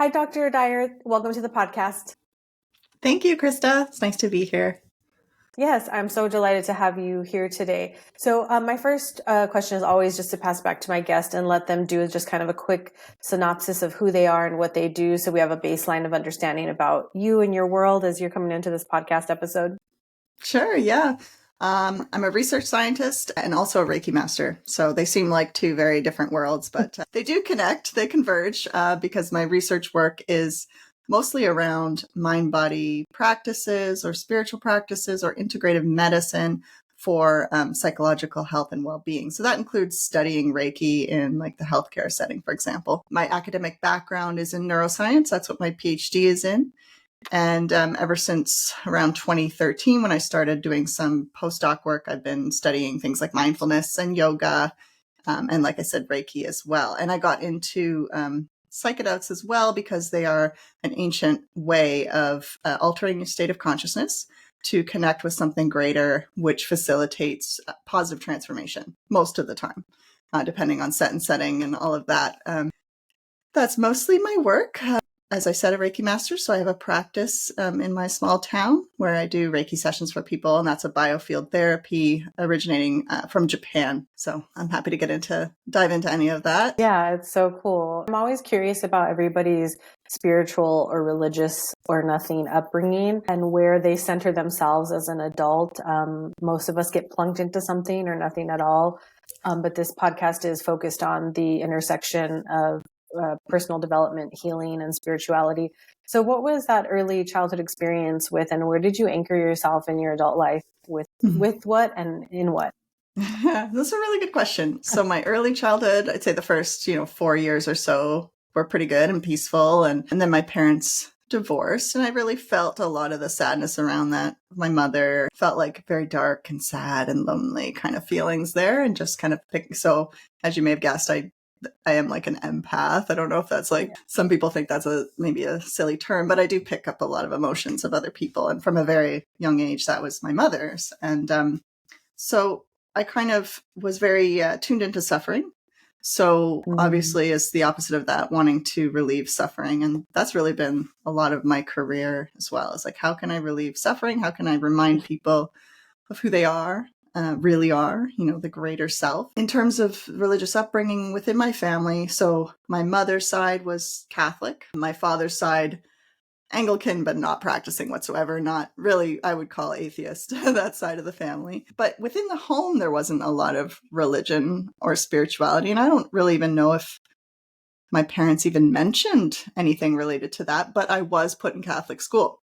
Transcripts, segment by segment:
Hi, Dr. Dyer. Welcome to the podcast. Thank you, Krista. It's nice to be here. Yes, I'm so delighted to have you here today. So my first question is always just to pass back to my guest and let them do just kind of a quick synopsis of who they are and what they do, so we have a baseline of understanding about you and your world as you're coming into this podcast episode. Sure, yeah. I'm a research scientist and also a Reiki Master. So they seem like two very different worlds, but they do connect, they converge because my research work is mostly around mind-body practices or spiritual practices or integrative medicine for psychological health and well-being. So that includes studying Reiki in like the healthcare setting, for example. My academic background is in neuroscience. That's what my PhD is in. And ever since around 2013, when I started doing some postdoc work, I've been studying things like mindfulness and yoga, and like I said, Reiki as well. And I got into psychedelics as well because they are an ancient way of altering your state of consciousness to connect with something greater, which facilitates positive transformation most of the time, depending on set and setting and all of that. That's mostly my work. As I said, a Reiki Master, so I have a practice in my small town where I do Reiki sessions for people, and that's a biofield therapy originating from Japan. So I'm happy to dive into any of that. Yeah, it's so cool. I'm always curious about everybody's spiritual or religious or nothing upbringing and where they center themselves as an adult. Most of us get plunked into something or nothing at all. But this podcast is focused on the intersection of personal development, healing, and spirituality. So what was that early childhood experience with, and where did you anchor yourself in your adult life with what and in what? That's a really good question. So my early childhood, I'd say the first, 4 years or so were pretty good and peaceful. And then my parents divorced, and I really felt a lot of the sadness around that. My mother felt like very dark and sad and lonely kind of feelings there, and just kind of so as you may have guessed, I am like an empath. I don't know if that's like, some people think that's maybe a silly term, but I do pick up a lot of emotions of other people. And from a very young age, that was my mother's. And so I kind of was very tuned into suffering. So obviously as the opposite of that, wanting to relieve suffering. And that's really been a lot of my career as well. It's like, how can I relieve suffering? How can I remind people of who they are? Really are, the greater self. In terms of religious upbringing within my family, so my mother's side was Catholic, my father's side Anglican, but not practicing whatsoever, not really, I would call atheist, that side of the family. But within the home, there wasn't a lot of religion or spirituality, and I don't really even know if my parents even mentioned anything related to that, but I was put in Catholic school.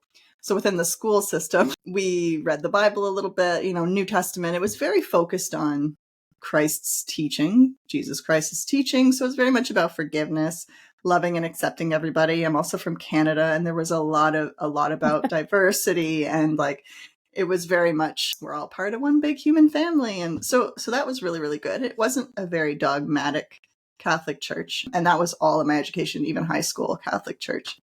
So within the school system, we read the Bible a little bit, New Testament. It was very focused on Christ's teaching, Jesus Christ's teaching. So it was very much about forgiveness, loving and accepting everybody. I'm also from Canada, and there was a lot about diversity, and like it was very much, we're all part of one big human family. And so that was really, really good. It wasn't a very dogmatic Catholic church. And that was all of my education, even high school Catholic church.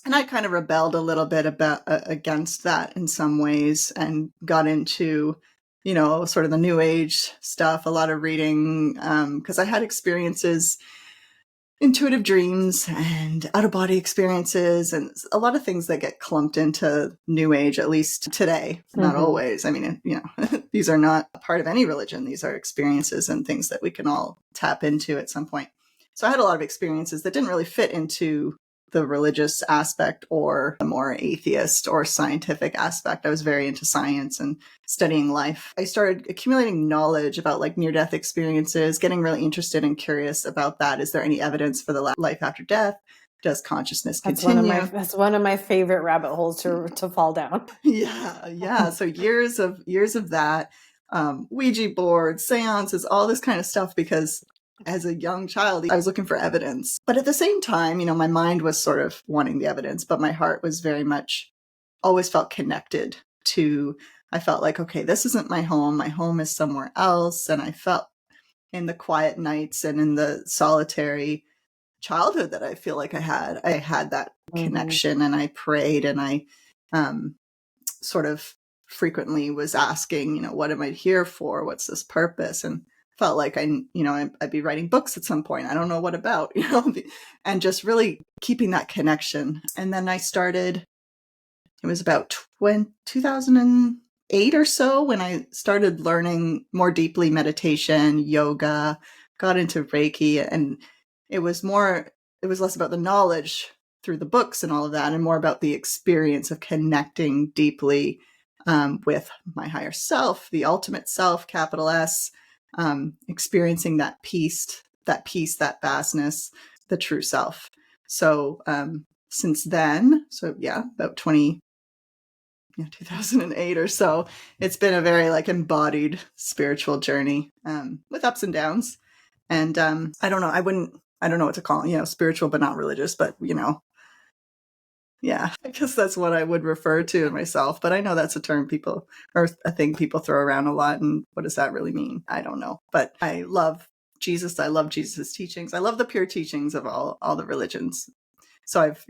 And I kind of rebelled a little bit against that in some ways, and got into, sort of the new age stuff, a lot of reading, because I had experiences, intuitive dreams and out-of-body experiences, and a lot of things that get clumped into new age, at least today, not always. I mean, these are not a part of any religion. These are experiences and things that we can all tap into at some point. So I had a lot of experiences that didn't really fit into the religious aspect or the more atheist or scientific aspect. I was very into science and studying life. I started accumulating knowledge about like near-death experiences, getting really interested and curious about that. Is there any evidence for the life after death? Does consciousness continue? That's one of my favorite rabbit holes to fall down. Yeah. So years of that, Ouija boards, seances, all this kind of stuff, because as a young child, I was looking for evidence. But at the same time, my mind was sort of wanting the evidence, but my heart was very much, always felt connected to, I felt like, okay, this isn't my home. My home is somewhere else. And I felt in the quiet nights and in the solitary childhood that I feel like I had that connection, and I prayed, and I sort of frequently was asking, what am I here for? What's this purpose? And felt like I'd be writing books at some point. I don't know what about, and just really keeping that connection. And then I started, it was about 2008 or so when I started learning more deeply meditation, yoga, got into Reiki, and it was less about the knowledge through the books and all of that, and more about the experience of connecting deeply with my higher self, the ultimate self, capital S, experiencing that peace, that vastness, the true self. So since then, about 2008 or so, it's been a very like embodied spiritual journey with ups and downs. And I don't know, I don't know what to call it, spiritual but not religious, but yeah, I guess that's what I would refer to myself. But I know that's a term people, or a thing people throw around a lot. And what does that really mean? I don't know. But I love Jesus. I love Jesus' teachings. I love the pure teachings of all the religions. So I've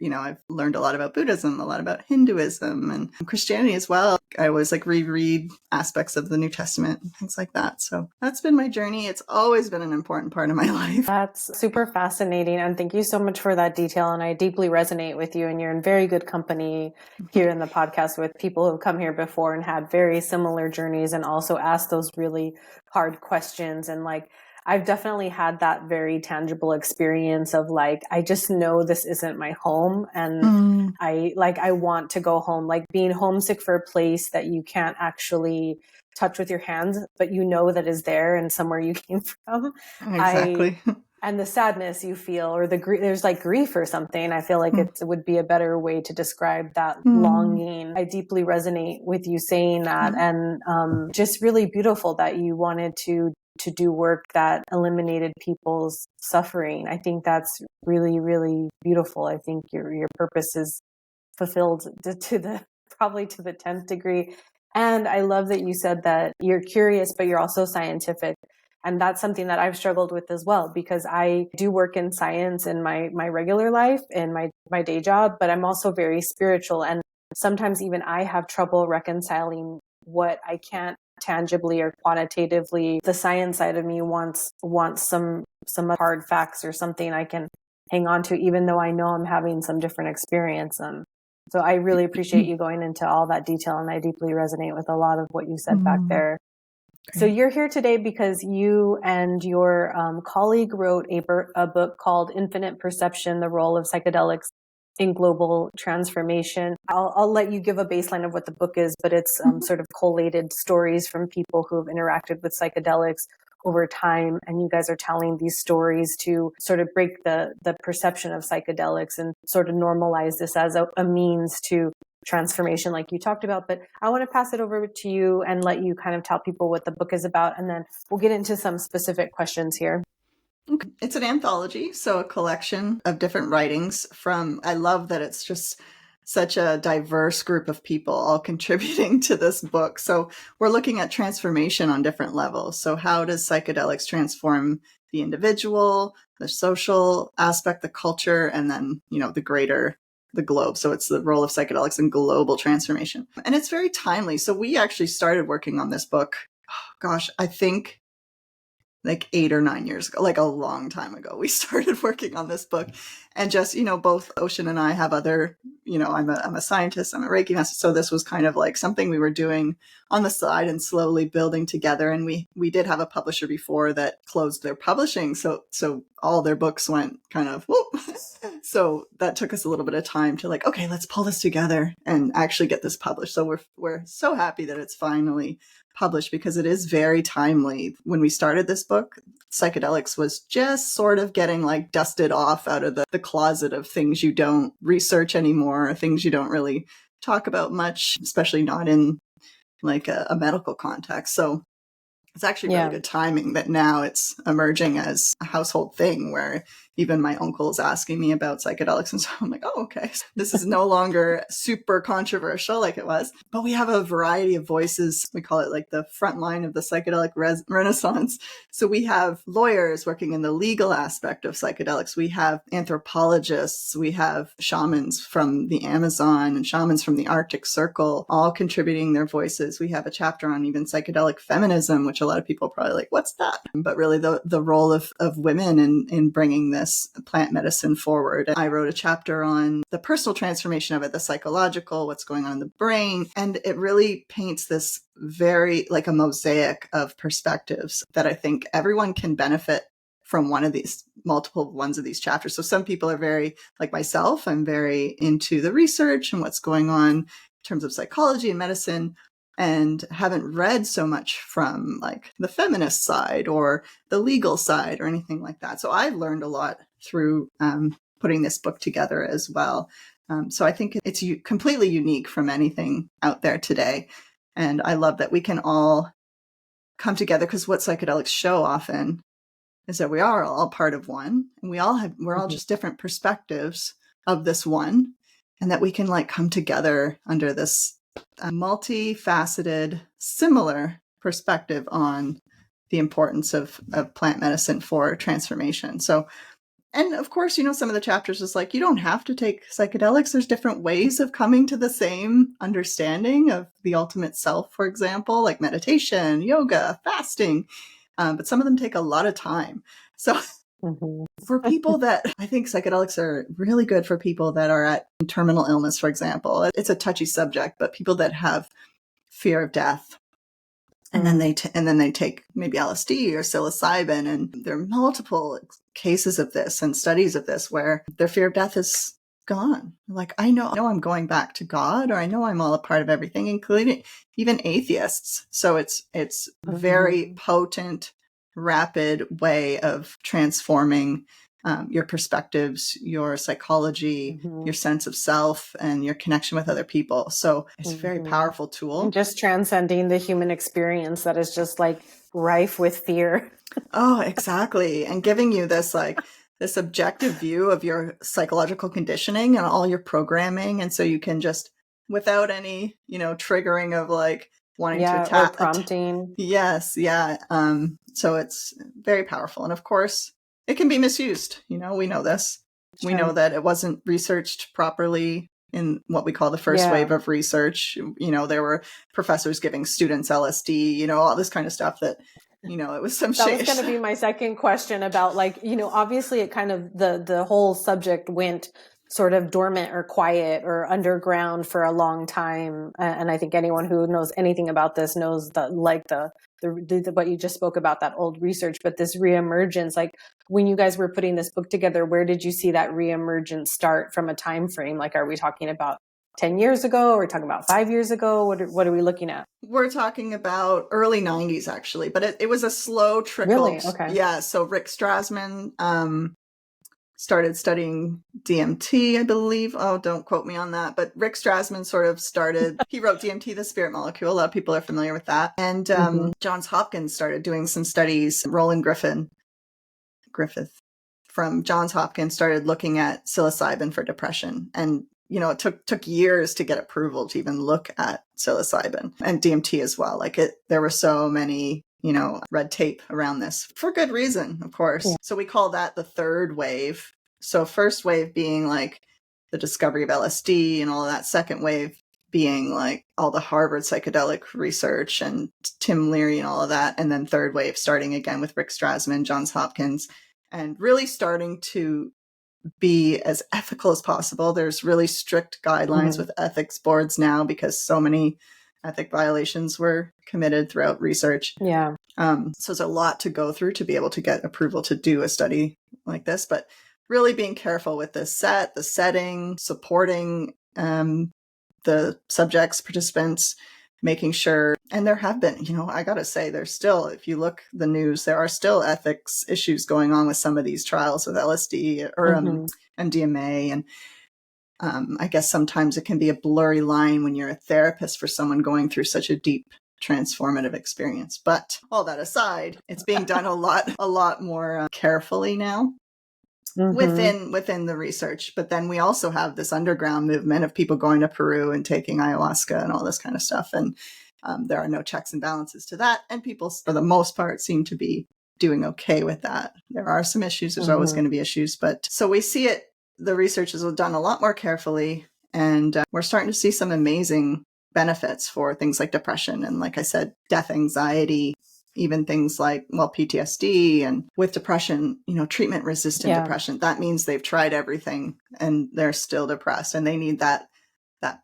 learned a lot about Buddhism, a lot about Hinduism and Christianity as well. I always like reread aspects of the New Testament and things like that. So that's been my journey. It's always been an important part of my life. That's super fascinating. And thank you so much for that detail. And I deeply resonate with you, and you're in very good company here in the podcast with people who've come here before and had very similar journeys and also asked those really hard questions. And like, I've definitely had that very tangible experience of like, I just know this isn't my home. And I want to go home, like being homesick for a place that you can't actually touch with your hands, but you know that is there and somewhere you came from. Exactly. And the sadness you feel, or there's like grief or something. I feel like it would be a better way to describe that longing. I deeply resonate with you saying that. And just really beautiful that you wanted to do work that eliminated people's suffering. I think that's really, really beautiful. I think your purpose is fulfilled probably to the 10th degree. And I love that you said that you're curious, but you're also scientific. And that's something that I've struggled with as well, because I do work in science in my regular life and my day job, but I'm also very spiritual. And sometimes even I have trouble reconciling what I can't tangibly or quantitatively. The science side of me wants some hard facts or something I can hang on to, even though I know I'm having some different experience. So I really appreciate you going into all that detail, and I deeply resonate with a lot of what you said back there. Great. So you're here today because you and your colleague wrote a book called Infinite Perception, The Role of Psychedelics in Global Transformation. I'll let you give a baseline of what the book is, but it's sort of collated stories from people who have interacted with psychedelics over time. And you guys are telling these stories to sort of break the perception of psychedelics and sort of normalize this as a means to transformation like you talked about. But I want to pass it over to you and let you kind of tell people what the book is about. And then we'll get into some specific questions here. It's an anthology, so a collection of different writings I love that it's just such a diverse group of people all contributing to this book. So we're looking at transformation on different levels. So how does psychedelics transform the individual, the social aspect, the culture, and then, the globe. So it's the role of psychedelics in global transformation. And it's very timely. So we actually started working on this book, I think like 8 or 9 years ago, like a long time ago, we started working on this book. And just, both Ocean and I have other, I'm a scientist, I'm a Reiki Master. So this was kind of like something we were doing on the side and slowly building together. And we did have a publisher before that closed their publishing. So all their books went kind of, whoop. So that took us a little bit of time to like, okay, let's pull this together and actually get this published. So we're so happy that it's finally published, because it is very timely. When we started this book, psychedelics was just sort of getting like dusted off out of the closet of things you don't research anymore, or things you don't really talk about much, especially not in like a medical context. So it's actually really good timing that now it's emerging as a household thing, where even my uncle is asking me about psychedelics. And so I'm like, oh, okay. This is no longer super controversial like it was. But we have a variety of voices. We call it like the front line of the psychedelic renaissance. So we have lawyers working in the legal aspect of psychedelics. We have anthropologists. We have shamans from the Amazon and shamans from the Arctic Circle, all contributing their voices. We have a chapter on even psychedelic feminism, which a lot of people are probably like, what's that? But really the role of women in bringing this this plant medicine forward. I wrote a chapter on the personal transformation of it, the psychological, what's going on in the brain. And it really paints this very like a mosaic of perspectives that I think everyone can benefit from one of these, multiple ones of these chapters. So some people are very, like myself, I'm very into the research and what's going on in terms of psychology and medicine, and haven't read so much from like the feminist side or the legal side or anything like that. So I've learned a lot through putting this book together as well. So I think it's completely unique from anything out there today. And I love that we can all come together, because what psychedelics show often is that we are all part of one, and we're all just different perspectives of this one, and that we can like come together under this multifaceted, similar perspective on the importance of plant medicine for transformation. So, and of course, some of the chapters is like, you don't have to take psychedelics. There's different ways of coming to the same understanding of the ultimate self, for example, like meditation, yoga, fasting. But some of them take a lot of time. So for people that, I think psychedelics are really good for people that are at terminal illness, for example. It's a touchy subject, but people that have fear of death, and then they take maybe LSD or psilocybin, and there are multiple cases of this and studies of this where their fear of death is gone. Like, I know I'm going back to God, or I know I'm all a part of everything, including even atheists. So it's very potent, rapid way of transforming your perspectives, your psychology, your sense of self, and your connection with other people. So it's a very powerful tool. And just transcending the human experience that is just like rife with fear. Oh, exactly. And giving you this like this objective view of your psychological conditioning and all your programming. And so you can just, without any, triggering of like wanting to attack. Or prompting. Yes. Yeah. So it's very powerful. And of course, it can be misused. We know this. Sure. We know that it wasn't researched properly in what we call the first wave of research. There were professors giving students LSD, all this kind of stuff that, it was some shit. That was going to be my second question about like, obviously it kind of, the whole subject went sort of dormant or quiet or underground for a long time. And I think anyone who knows anything about this knows that like the what you just spoke about, that old research, but this reemergence, like when you guys were putting this book together, where did you see that reemergence start from a time frame? Like, are we talking about 10 years ago? Or are we talking about 5 years ago? What are we looking at? We're talking about early 90s, actually, but it was a slow trickle. Really? Okay. Yeah. So Rick Strassman started studying DMT, I believe. Oh, don't quote me on that. But Rick Strassman sort of started, he wrote DMT, the spirit molecule. A lot of people are familiar with that. And Johns Hopkins started doing some studies. Roland Griffith from Johns Hopkins started looking at psilocybin for depression. And it took years to get approval to even look at psilocybin and DMT as well. Like there were so many, red tape around this for good reason, of course. Yeah. So we call that the third wave. So first wave being like the discovery of LSD and all of that. Second wave being like all the Harvard psychedelic research and Tim Leary and all of that. And then third wave starting again with Rick Strassman, Johns Hopkins, and really starting to be as ethical as possible. There's really strict guidelines with ethics boards now because so many ethic violations were committed throughout research. Yeah. So there's a lot to go through to be able to get approval to do a study like this, but really being careful with the setting, supporting the subjects, participants, making sure, and there have been, I gotta say, there's still, if you look the news, there are still ethics issues going on with some of these trials with LSD or MDMA. And I guess sometimes it can be a blurry line when you're a therapist for someone going through such a deep transformative experience. But all that aside, it's being done a lot more carefully now. Within the research. But then we also have this underground movement of people going to Peru and taking ayahuasca and all this kind of stuff. And there are no checks and balances to that. And people, for the most part, seem to be doing okay with that. There are some issues. There's always going to be issues. But so we see it, the research is done a lot more carefully. And we're starting to see some amazing benefits for things like depression. And like I said, death anxiety, even things like, well, PTSD and with depression, treatment resistant depression. That means they've tried everything and they're still depressed, and they need that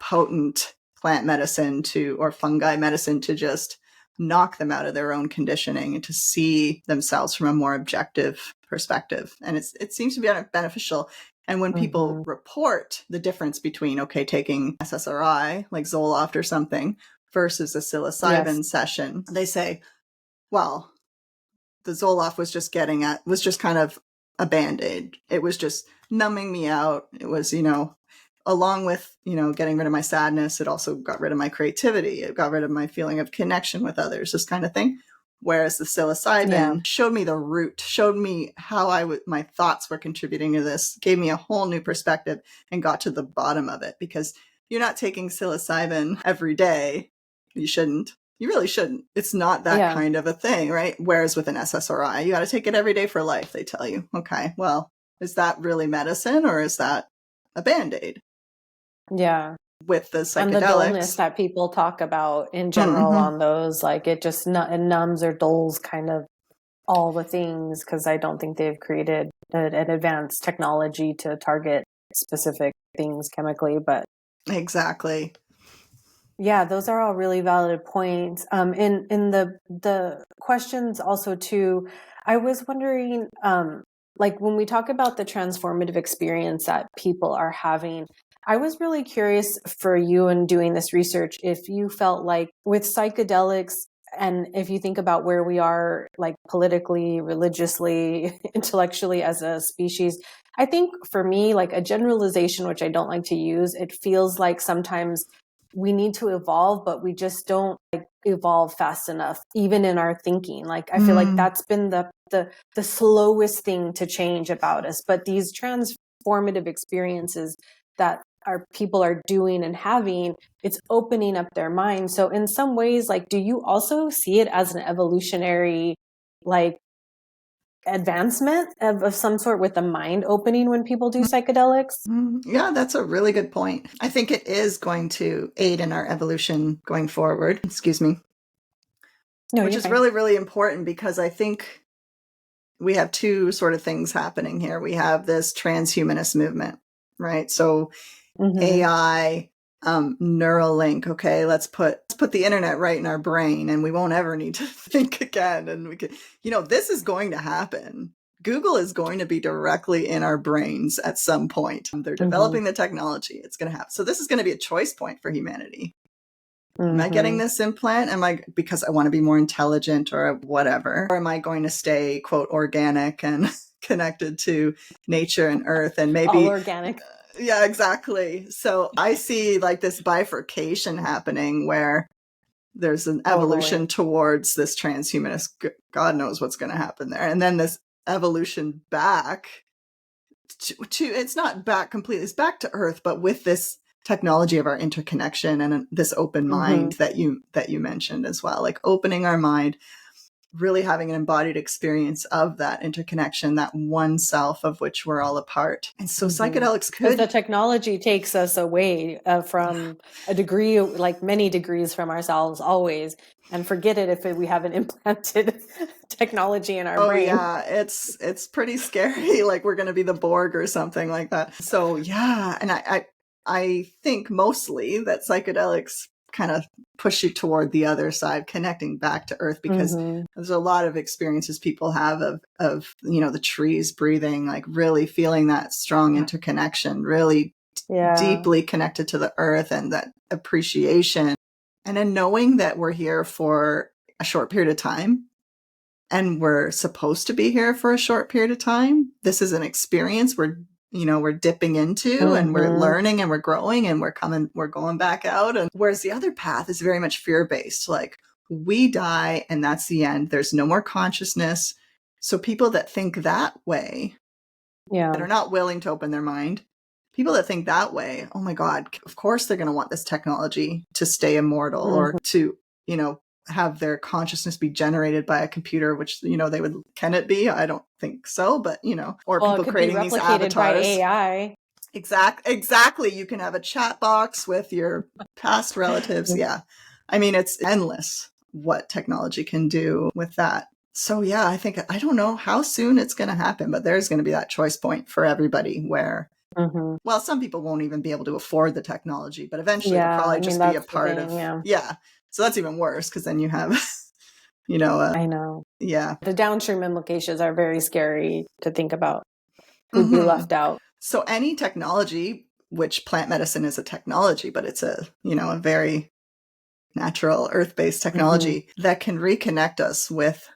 potent plant medicine or fungi medicine to just knock them out of their own conditioning and to see themselves from a more objective perspective. And it seems to be beneficial. And when people report the difference between, taking SSRI like Zoloft or something versus a psilocybin session, they say, well, the Zoloft was just kind of a Band-Aid. It was just numbing me out. It was, along with, getting rid of my sadness, it also got rid of my creativity. It got rid of my feeling of connection with others, this kind of thing. Whereas the psilocybin showed me the root, showed me how my thoughts were contributing to this, gave me a whole new perspective and got to the bottom of it. Because you're not taking psilocybin every day. You shouldn't. You really shouldn't. It's not that kind of a thing, right? Whereas with an SSRI, you got to take it every day for life, they tell you. Okay, well, is that really medicine or is that a Band-Aid? Yeah. With the psychedelics. And the dullness that people talk about in general on those, like it just it numbs or dulls kind of all the things, because I don't think they've created an advanced technology to target specific things chemically, but exactly. Yeah, those are all really valid points. In the questions also too, I was wondering, like when we talk about the transformative experience that people are having, I was really curious for you in doing this research, if you felt like with psychedelics, and if you think about where we are, like politically, religiously, intellectually as a species, I think for me, like a generalization, which I don't like to use, it feels like sometimes we need to evolve, but we just don't evolve fast enough, even in our thinking. Like, I feel like that's been the slowest thing to change about us. But these transformative experiences that our people are doing and having, it's opening up their mind. So in some ways, like, do you also see it as an evolutionary, like, advancement of some sort with the mind opening when people do psychedelics? Yeah, that's a really good point. I think it is going to aid in our evolution going forward. Excuse me. No, which is fine. Really, really important, because I think we have two sort of things happening here. We have this transhumanist movement, right? So AI, Neuralink. Okay, let's put the internet right in our brain, and we won't ever need to think again. And we can, this is going to happen. Google is going to be directly in our brains at some point. They're developing the technology. It's going to happen. So this is going to be a choice point for humanity. Am I getting this implant? Because I want to be more intelligent or whatever? Or am I going to stay, quote, organic and connected to nature and earth and maybe all organic? Yeah, exactly. So I see like this bifurcation happening where there's an evolution towards this transhumanist. God knows what's going to happen there. And then this evolution back to it's not back completely, it's back to earth, but with this technology of our interconnection and this open mind that you mentioned as well, like opening our mind, really having an embodied experience of that interconnection, that one self of which we're all a part. And so psychedelics could... the technology takes us away from a degree, like many degrees from ourselves always, and forget it if we have an implanted technology in our brain. Yeah, it's pretty scary. Like we're going to be the Borg or something like that. So yeah, and I think mostly that psychedelics kind of push you toward the other side, connecting back to earth, because there's a lot of experiences people have of the trees breathing, like really feeling that strong interconnection, really deeply connected to the earth, and that appreciation, and then knowing that we're here for a short period of time and we're supposed to be here for a short period of time. This is an experience we're dipping into, and we're learning and we're growing and we're going back out. And whereas the other path is very much fear-based, like we die and that's the end. There's no more consciousness. So people that think that way, that are not willing to open their mind, people that think that way, oh my God, of course they're going to want this technology to stay immortal or to, have their consciousness be generated by a computer, which, they would, can it be? I don't think so, but, or people creating these avatars. By AI. Exactly. You can have a chat box with your past relatives. Yeah. I mean, it's endless. what technology can do with that. So yeah, I don't know how soon it's going to happen, but there's going to be that choice point for everybody where, well, some people won't even be able to afford the technology, but eventually it'll probably just be a part of, So that's even worse because then you have, I know. Yeah. The downstream implications are very scary to think about. Who'd be left out. So any technology, which plant medicine is a technology, but it's a very natural earth-based technology that can reconnect us with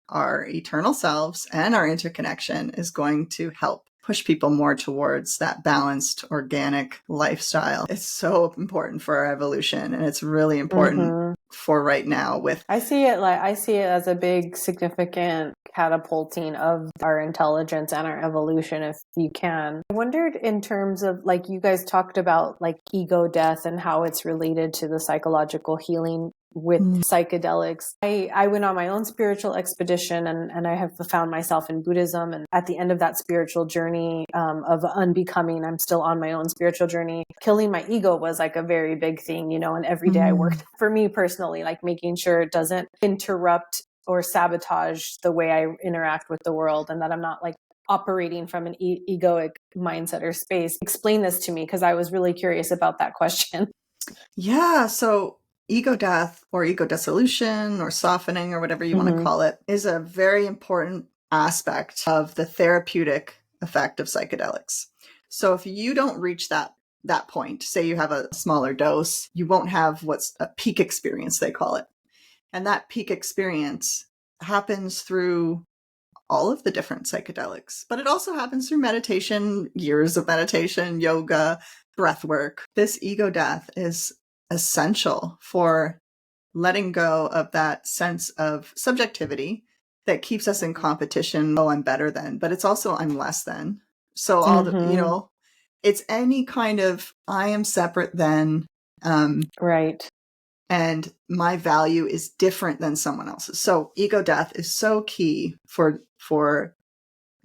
our eternal selves and our interconnection is going to help push people more towards that balanced organic lifestyle. It's so important for our evolution, and it's really important for right now. I see it as a big significant catapulting of our intelligence and our evolution, if you can. I wondered, in terms of, like, you guys talked about like ego death and how it's related to the psychological healing with psychedelics. I went on my own spiritual expedition, and I have found myself in Buddhism. And at the end of that spiritual journey of unbecoming, I'm still on my own spiritual journey. Killing my ego was like a very big thing, and every day I worked, for me personally, like making sure it doesn't interrupt or sabotage the way I interact with the world, and that I'm not like operating from an egoic mindset or space. Explain this to me, because I was really curious about that question. Yeah, so ego death or ego dissolution or softening or whatever you want to call it is a very important aspect of the therapeutic effect of psychedelics. So if you don't reach that point, say you have a smaller dose, you won't have what's a peak experience, they call it. And that peak experience happens through all of the different psychedelics, but it also happens through meditation, years of meditation, yoga, breath work. This ego death is essential for letting go of that sense of subjectivity that keeps us in competition. Oh, I'm better than, but it's also I'm less than. So all the, it's any kind of I am separate than, right. And my value is different than someone else's. So ego death is so key for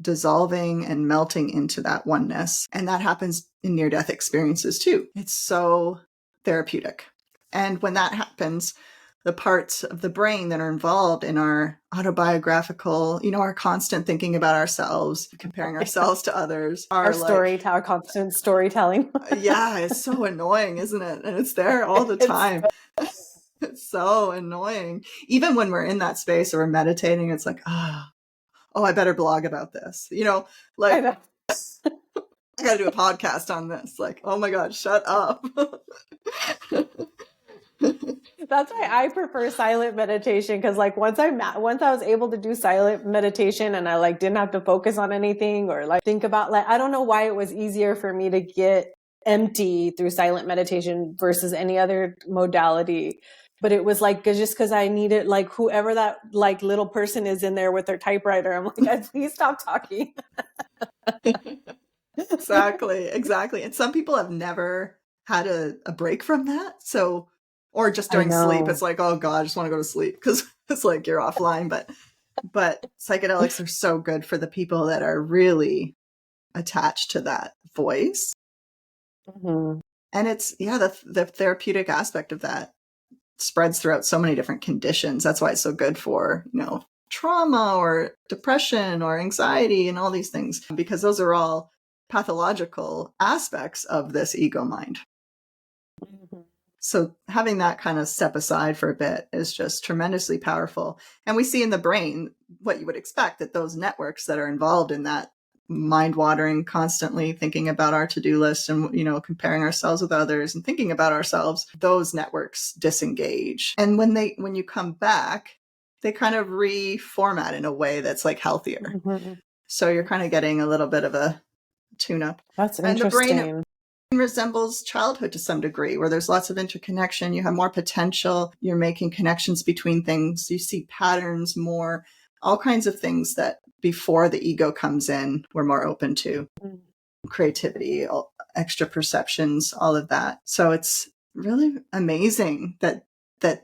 dissolving and melting into that oneness. And that happens in near-death experiences too. It's so therapeutic. And when that happens, the parts of the brain that are involved in our autobiographical, our constant thinking about ourselves, comparing ourselves to others, our constant storytelling. Yeah, it's so annoying, isn't it? And it's there all the time. It's so annoying. Even when we're in that space or we're meditating, it's like, oh, I better blog about this. Like, I got to do a podcast on this. Like, oh my God, shut up. That's why I prefer silent meditation, because like once I was able to do silent meditation and I like didn't have to focus on anything or like think about, like, I don't know why it was easier for me to get empty through silent meditation versus any other modality. But it was like, just because I needed, like, whoever that like little person is in there with their typewriter, I'm like, please stop talking. Exactly. And some people have never had a break from that. So, or just during sleep, it's like, oh God, I just want to go to sleep, because it's like you're offline. But psychedelics are so good for the people that are really attached to that voice. And it's, the therapeutic aspect of that spreads throughout so many different conditions. That's why it's so good for, trauma or depression or anxiety and all these things, because those are all pathological aspects of this ego mind. So having that kind of step aside for a bit is just tremendously powerful. And we see in the brain what you would expect, that those networks that are involved in that mind watering, constantly thinking about our to-do list and, comparing ourselves with others and thinking about ourselves, those networks disengage. And when you come back, they kind of reformat in a way that's like healthier. So you're kind of getting a little bit of a tune-up. That's interesting. And the brain resembles childhood to some degree, where there's lots of interconnection. You have more potential. You're making connections between things. You see patterns more, all kinds of things that before the ego comes in, we're more open to. Creativity, extra perceptions, all of that. So it's really amazing that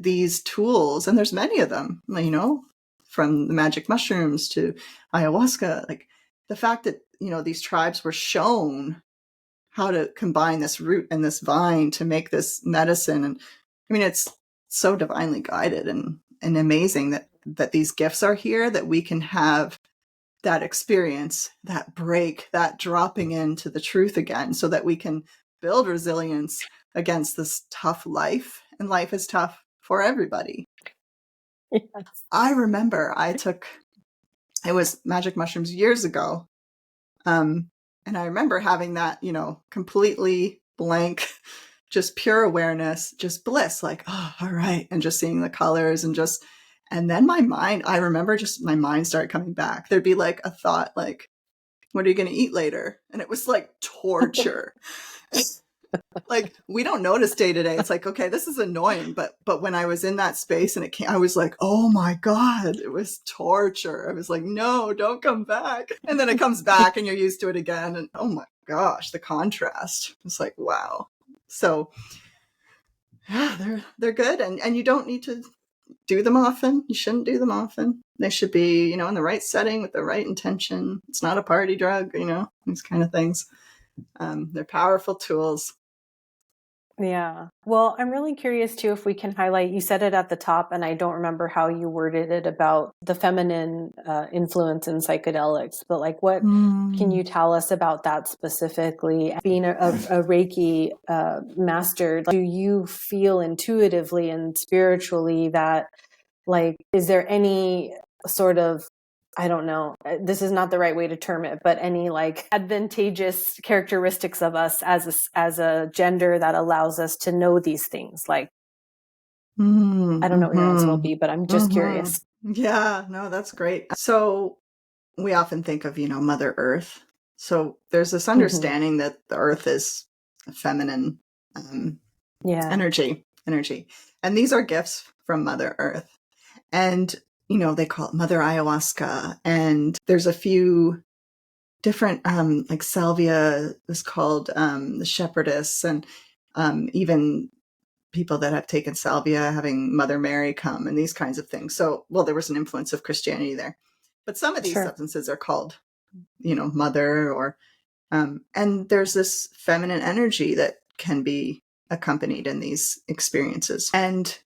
these tools, and there's many of them, from the magic mushrooms to ayahuasca, like the fact that, these tribes were shown how to combine this root and this vine to make this medicine. And I mean, it's so divinely guided, and and amazing that these gifts are here, that we can have that experience, that break, that dropping into the truth again, so that we can build resilience against this tough life. And life is tough for everybody. Yes. I remember it was magic mushrooms years ago. And I remember having that, completely blank, just pure awareness, just bliss, like, oh, all right. And just seeing the colors and then I remember just my mind started coming back. There'd be like a thought, like, what are you going to eat later? And it was like torture. Like, we don't notice day to day. It's like, okay, this is annoying. But when I was in that space and I was like, oh my God, it was torture. I was like, no, don't come back. And then it comes back and you're used to it again. And oh my gosh, the contrast. It's like, wow. So yeah, they're good. And you don't need to do them often. You shouldn't do them often. They should be, in the right setting with the right intention. It's not a party drug, these kind of things. They're powerful tools. Yeah. Well, I'm really curious too if we can highlight, you said it at the top, and I don't remember how you worded it about the feminine influence in psychedelics, but like what can you tell us about that specifically? Being a Reiki master, do you feel intuitively and spiritually that, like, is there any sort of, I don't know, this is not the right way to term it, but any like advantageous characteristics of us as a gender that allows us to know these things? Like, I don't know what your answer will be, but I'm just curious. Yeah, no, that's great. So we often think of, Mother Earth. So there's this understanding that the Earth is a feminine energy. And these are gifts from Mother Earth. And they call it Mother Ayahuasca. And there's a few different, like salvia is called the shepherdess. And even people that have taken salvia, having Mother Mary come and these kinds of things. So, well, there was an influence of Christianity there. But some of these substances are called, Mother or, and there's this feminine energy that can be accompanied in these experiences. And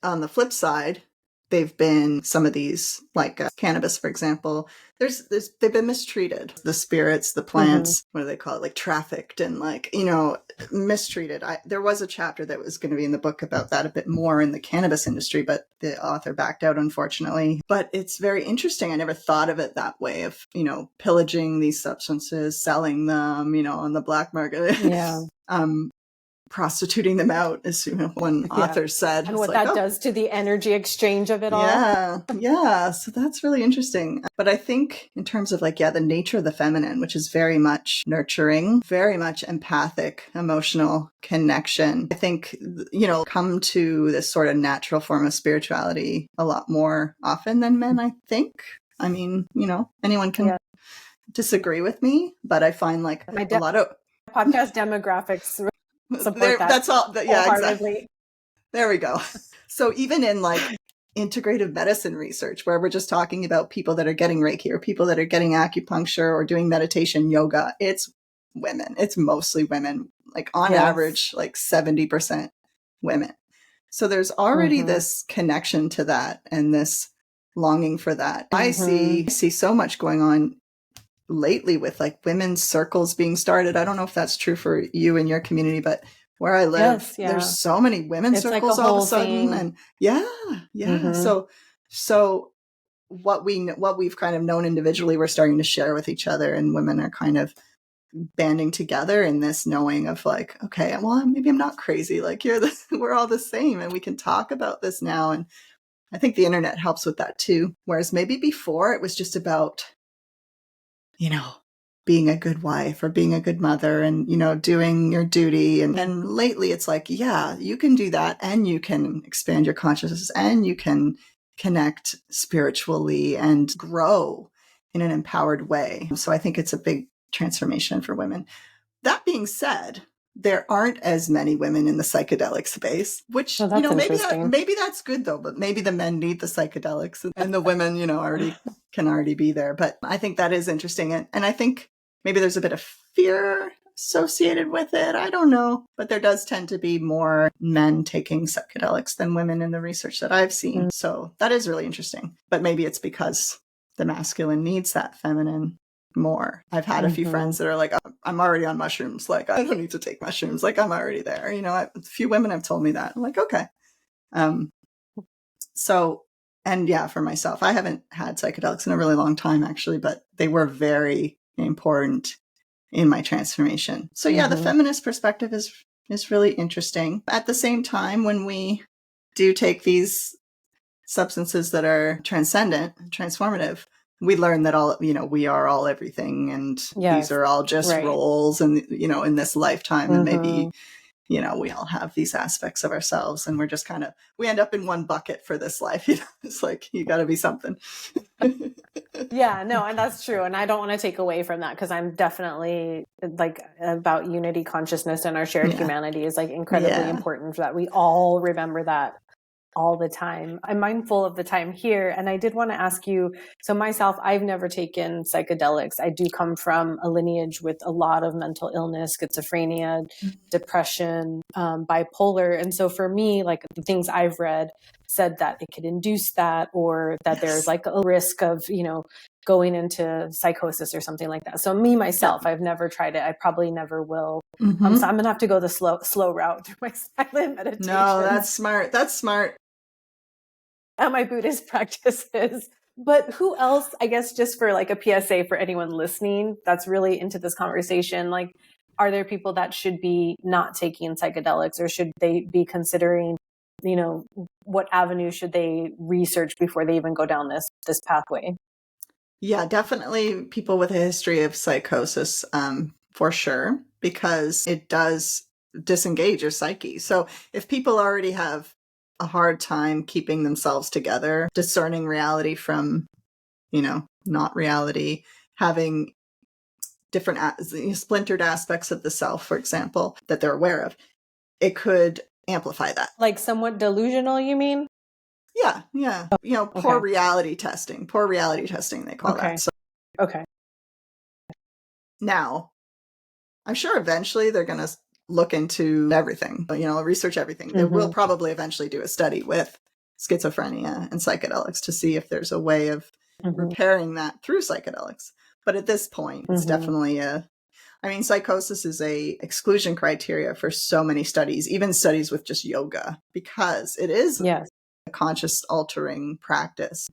on the flip side, they've been some of these, like cannabis, for example, they've been mistreated. The spirits, the plants, what do they call it? Like trafficked and like, mistreated. There was a chapter that was going to be in the book about that a bit more in the cannabis industry, but the author backed out, unfortunately. But it's very interesting. I never thought of it that way of, pillaging these substances, selling them, on the black market. Yeah. Prostituting them out, as one author said. And what that does to the energy exchange of it all. Yeah. So that's really interesting. But I think in terms of the nature of the feminine, which is very much nurturing, very much empathic, emotional connection, I think, come to this sort of natural form of spirituality a lot more often than men, I think. I mean, anyone can disagree with me, but I find a lot of podcast demographics support that. That's all. Yeah, exactly. There we go. So even in integrative medicine research, where we're just talking about people that are getting Reiki or people that are getting acupuncture or doing meditation, yoga, it's women. It's mostly women, on average, 70% women. So there's already this connection to that and this longing for that. I see so much going on lately with women's circles being started. I don't know if that's true for you and your community, but where I live, there's so many women's circles all of a sudden. Thing. And So what we've kind of known individually, we're starting to share with each other, and women are kind of banding together in this knowing of okay, well, maybe I'm not crazy. We're all the same, and we can talk about this now. And I think the internet helps with that too. Whereas maybe before it was just about, being a good wife or being a good mother and, doing your duty. And lately it's you can do that, and you can expand your consciousness, and you can connect spiritually and grow in an empowered way. So I think it's a big transformation for women. That being said, there aren't as many women in the psychedelic space, which, maybe that's good though, but maybe the men need the psychedelics and the women, can already be there. But I think that is interesting. And I think maybe there's a bit of fear associated with it. I don't know. But there does tend to be more men taking psychedelics than women in the research that I've seen. Mm. So that is really interesting. But maybe it's because the masculine needs that feminine more. I've had a few friends that are like, I'm already on mushrooms. Like, I don't need to take mushrooms. Like, I'm already there. A few women have told me that. I'm like, okay. So, and yeah, for myself, I haven't had psychedelics in a really long time, actually, but they were very important in my transformation. So yeah, the feminist perspective is really interesting. At the same time, when we do take these substances that are transcendent, transformative, we learn that we are all everything, and these are all just roles, and in this lifetime, and maybe we all have these aspects of ourselves, and we're just we end up in one bucket for this life. It's like, you got to be something. Yeah, no, and that's true. And I don't want to take away from that, because I'm definitely like about unity consciousness, and our shared humanity is like incredibly important, for that we all remember that all the time. I'm mindful of the time here. And I did want to ask you, so myself, I've never taken psychedelics. I do come from a lineage with a lot of mental illness, schizophrenia, depression, bipolar. And so for me, like the things I've read said that it could induce that, or that there's like a risk of, going into psychosis or something like that. So me, myself, I've never tried it. I probably never will. So I'm going to have to go the slow route through my silent meditation. No, that's smart. That's smart. And my Buddhist practices. But who else, I guess, just for like a PSA for anyone listening that's really into this conversation, like, are there people that should be not taking psychedelics, or should they be considering, what avenue should they research before they even go down this pathway? Yeah, definitely people with a history of psychosis, for sure, because it does disengage your psyche. So if people already have a hard time keeping themselves together, discerning reality from, not reality, having different splintered aspects of the self, for example, that they're aware of, it could amplify that. Like somewhat delusional, you mean? Yeah. Poor reality testing, they call that. So, okay. Now, I'm sure eventually they're going to look into everything, research everything. They will probably eventually do a study with schizophrenia and psychedelics to see if there's a way of repairing that through psychedelics. But at this point, it's definitely psychosis is a exclusion criteria for so many studies, even studies with just yoga, because it is a conscious altering practice.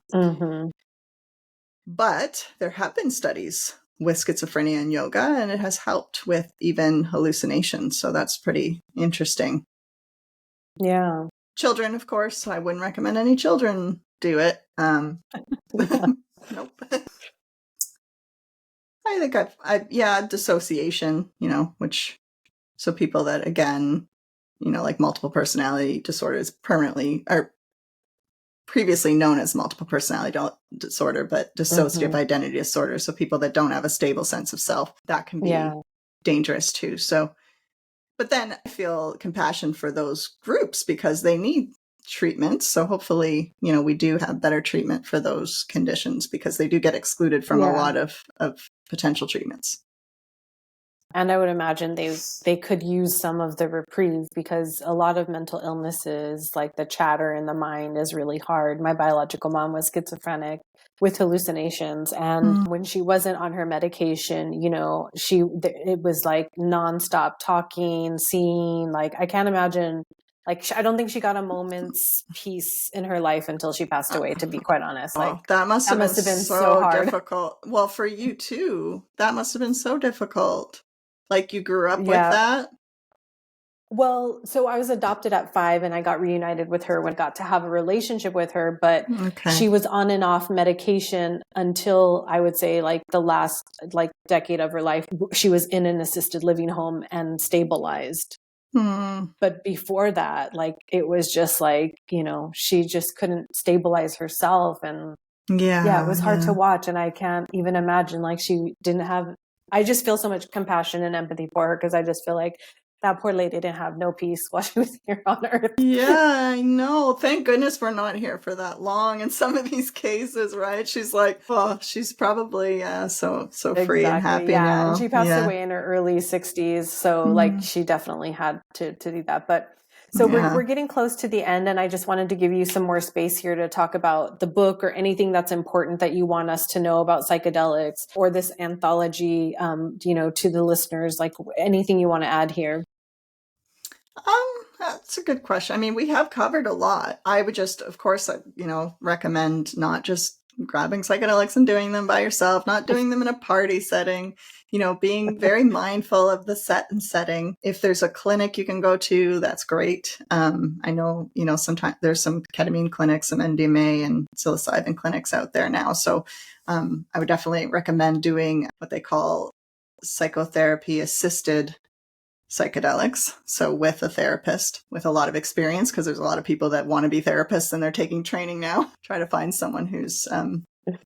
But there have been studies with schizophrenia and yoga, and it has helped with even hallucinations. So that's pretty interesting. Yeah. Children, of course, I wouldn't recommend any children do it. Nope. I think dissociation, so people that, again, like multiple personality disorders are previously known as multiple personality disorder, but dissociative identity disorder. So people that don't have a stable sense of self, that can be dangerous too. So, but then I feel compassion for those groups because they need treatment. So hopefully, we do have better treatment for those conditions, because they do get excluded from a lot of potential treatments. And I would imagine they could use some of the reprieve, because a lot of mental illnesses, like the chatter in the mind, is really hard. My biological mom was schizophrenic with hallucinations. And when she wasn't on her medication, it was like nonstop talking, seeing, like, I can't imagine, like, I don't think she got a moment's peace in her life until she passed away, to be quite honest. Like, that must have been so hard. Difficult. Well, for you too, that must have been so difficult. Like, you grew up with that? Well, so I was adopted at 5, and I got reunited with her when I got to have a relationship with her, but she was on and off medication until, I would say, like the last decade of her life. She was in an assisted living home and stabilized. But before that, like, it was just like, she just couldn't stabilize herself. And it was hard to watch. And I can't even imagine, like, she didn't have, I just feel so much compassion and empathy for her, because I just feel like that poor lady didn't have no peace while she was here on Earth. Yeah, I know. Thank goodness we're not here for that long in some of these cases, right? She's like, oh, she's probably so free and happy now. And she passed away in her early 60s, so like she definitely had to do that. But so we're getting close to the end, and I just wanted to give you some more space here to talk about the book or anything that's important that you want us to know about psychedelics or this anthology, to the listeners, like anything you want to add here. That's a good question. I mean, we have covered a lot. I would just, of course, recommend not just grabbing psychedelics and doing them by yourself, not doing them in a party setting, being very mindful of the set and setting. If there's a clinic you can go to, that's great. I know, sometimes there's some ketamine clinics, some MDMA and psilocybin clinics out there now. So I would definitely recommend doing what they call psychotherapy assisted psychedelics. So with a therapist with a lot of experience, because there's a lot of people that want to be therapists and they're taking training now. Try to find someone who's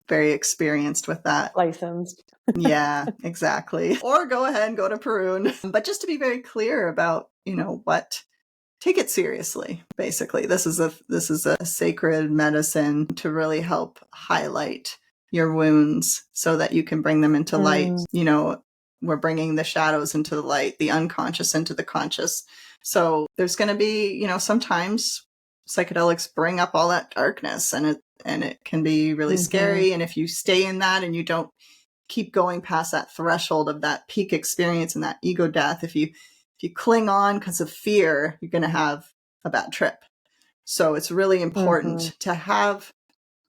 very experienced with that. Licensed. Yeah, exactly. Or go ahead and go to Peru. But just to be very clear about, take it seriously. Basically, this is a sacred medicine to really help highlight your wounds so that you can bring them into light. We're bringing the shadows into the light, the unconscious into the conscious. So there's going to be, sometimes psychedelics bring up all that darkness, and it can be really scary. And if you stay in that and you don't keep going past that threshold of that peak experience and that ego death, if you cling on because of fear, you're going to have a bad trip. So it's really important to have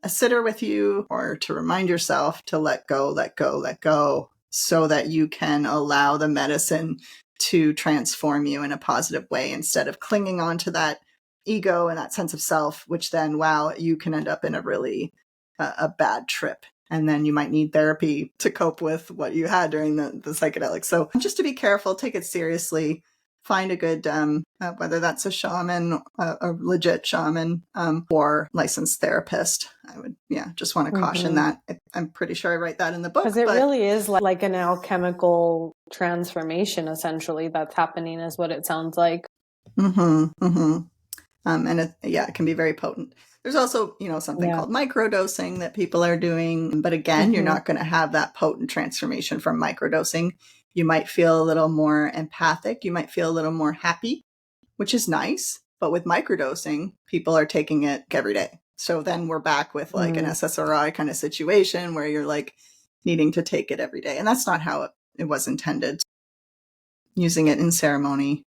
a sitter with you, or to remind yourself to let go, let go, let go, so that you can allow the medicine to transform you in a positive way instead of clinging on to that ego and that sense of self, which then, you can end up in a really a bad trip. And then you might need therapy to cope with what you had during the psychedelics. So just to be careful, take it seriously, find a good, whether that's a shaman, a legit shaman, or licensed therapist. I would, just want to caution that. I'm pretty sure I write that in the book. Because it really is like an alchemical transformation, essentially, that's happening, is what it sounds like. And it can be very potent. There's also, something called microdosing that people are doing. But again, you're not going to have that potent transformation from microdosing. You might feel a little more empathic. You might feel a little more happy, which is nice. But with microdosing, people are taking it every day. So then we're back with like an SSRI kind of situation where you're like needing to take it every day. And that's not how it was intended. Using it in ceremony,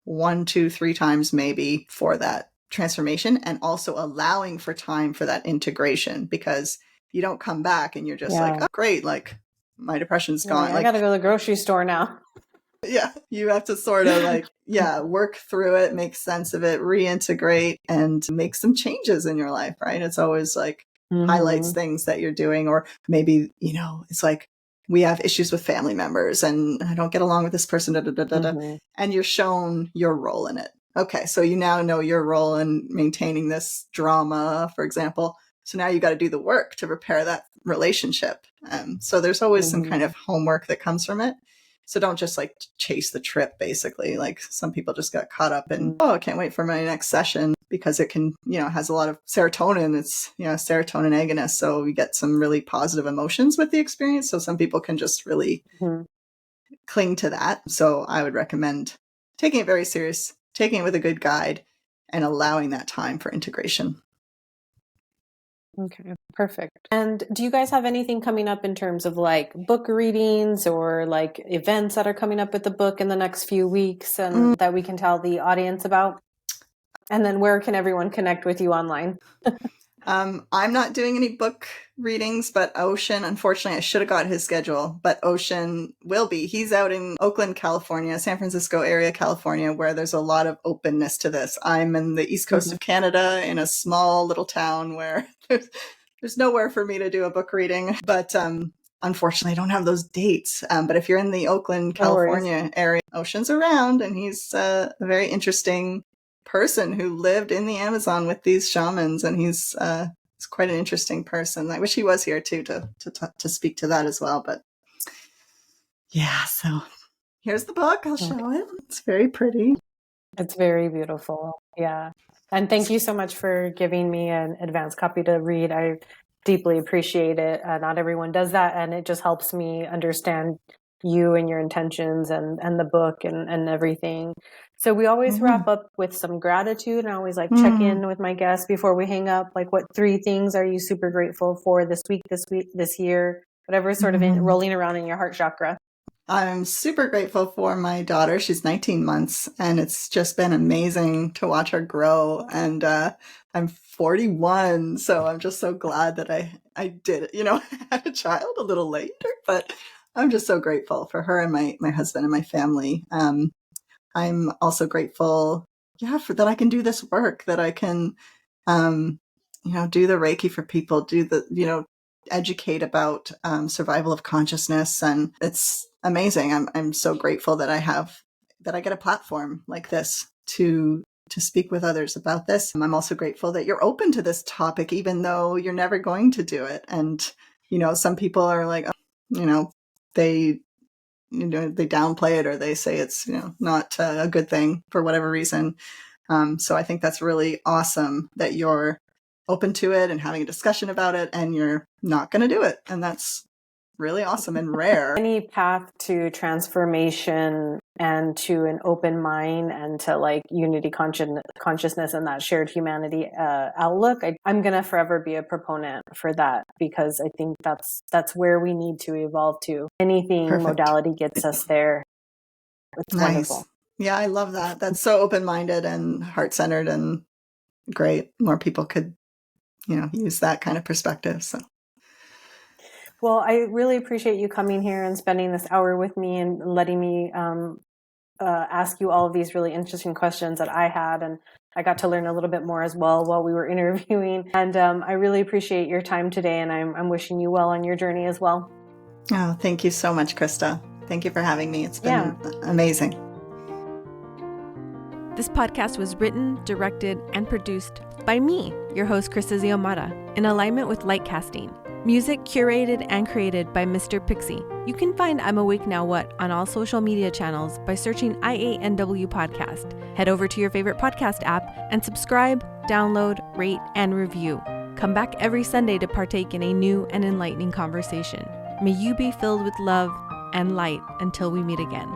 1, 2, 3 times maybe for that transformation, and also allowing for time for that integration, because you don't come back and you're just like, oh, great, like my depression's gone. I gotta go to the grocery store now. Yeah, you have to sort of like, work through it, make sense of it, reintegrate, and make some changes in your life, right? It's always like highlights things that you're doing, or maybe, it's like, we have issues with family members and I don't get along with this person, and you're shown your role in it. Okay, so you now know your role in maintaining this drama, for example. So now you got to do the work to repair that relationship. So there's always some kind of homework that comes from it. So don't just like chase the trip, basically. Like some people just got caught up in, I can't wait for my next session, because it can, has a lot of serotonin. It's, serotonin agonist. So we get some really positive emotions with the experience. So some people can just really cling to that. So I would recommend taking it very serious, taking it with a good guide, and allowing that time for integration. Okay, perfect. And do you guys have anything coming up in terms of like book readings or like events that are coming up with the book in the next few weeks and that we can tell the audience about? And then where can everyone connect with you online? I'm not doing any book readings, but Ocean, unfortunately, I should have got his schedule, but Ocean will be. He's out in Oakland, California, San Francisco area, California, where there's a lot of openness to this. I'm in the East Coast of Canada in a small little town where there's nowhere for me to do a book reading, but unfortunately, I don't have those dates. But if you're in the Oakland, California area, Ocean's around, and he's a very interesting person who lived in the Amazon with these shamans, and he's quite an interesting person. I wish he was here too to speak to that as well. But so here's the book. I'll show it. It's very pretty. It's very beautiful. Yeah. And thank you so much for giving me an advanced copy to read. I deeply appreciate it. Not everyone does that, and it just helps me understand you and your intentions and the book and everything. So we always wrap up with some gratitude, and I always like check in with my guests before we hang up. Like, what 3 things are you super grateful for this week, this year, whatever is sort of rolling around in your heart chakra? I'm super grateful for my daughter. She's 19 months, and it's just been amazing to watch her grow. And I'm 41, so I'm just so glad that I did it. You know, I had a child a little later, but I'm just so grateful for her and my husband and my family. I'm also grateful, for that I can do this work, that I can, do the Reiki for people, do the, educate about survival of consciousness. And it's amazing. I'm so grateful that I get a platform like this to speak with others about this. I'm also grateful that you're open to this topic, even though you're never going to do it. And, some people are like, they downplay it, or they say it's, not a good thing for whatever reason. So I think that's really awesome that you're open to it and having a discussion about it, and you're not going to do it. And that's really awesome and rare. Any path to transformation and to an open mind and to like unity consciousness and that shared humanity outlook, I'm going to forever be a proponent for that, because I think that's where we need to evolve to. Anything Perfect. modality gets us there. It's wonderful. Yeah, I love that. That's so open-minded and heart-centered and great. More people could, use that kind of perspective. So. Well, I really appreciate you coming here and spending this hour with me and letting me ask you all of these really interesting questions that I had. And I got to learn a little bit more as well while we were interviewing. And I really appreciate your time today. And I'm wishing you well on your journey as well. Oh, thank you so much, Krista. Thank you for having me. It's been amazing. This podcast was written, directed, and produced by me, your host, Krista Ziomata, in alignment with Light Casting. Music curated and created by Mr. Pixie. You can find I'm Awake Now What on all social media channels by searching IANW Podcast. Head over to your favorite podcast app and subscribe, download, rate, and review. Come back every Sunday to partake in a new and enlightening conversation. May you be filled with love and light until we meet again.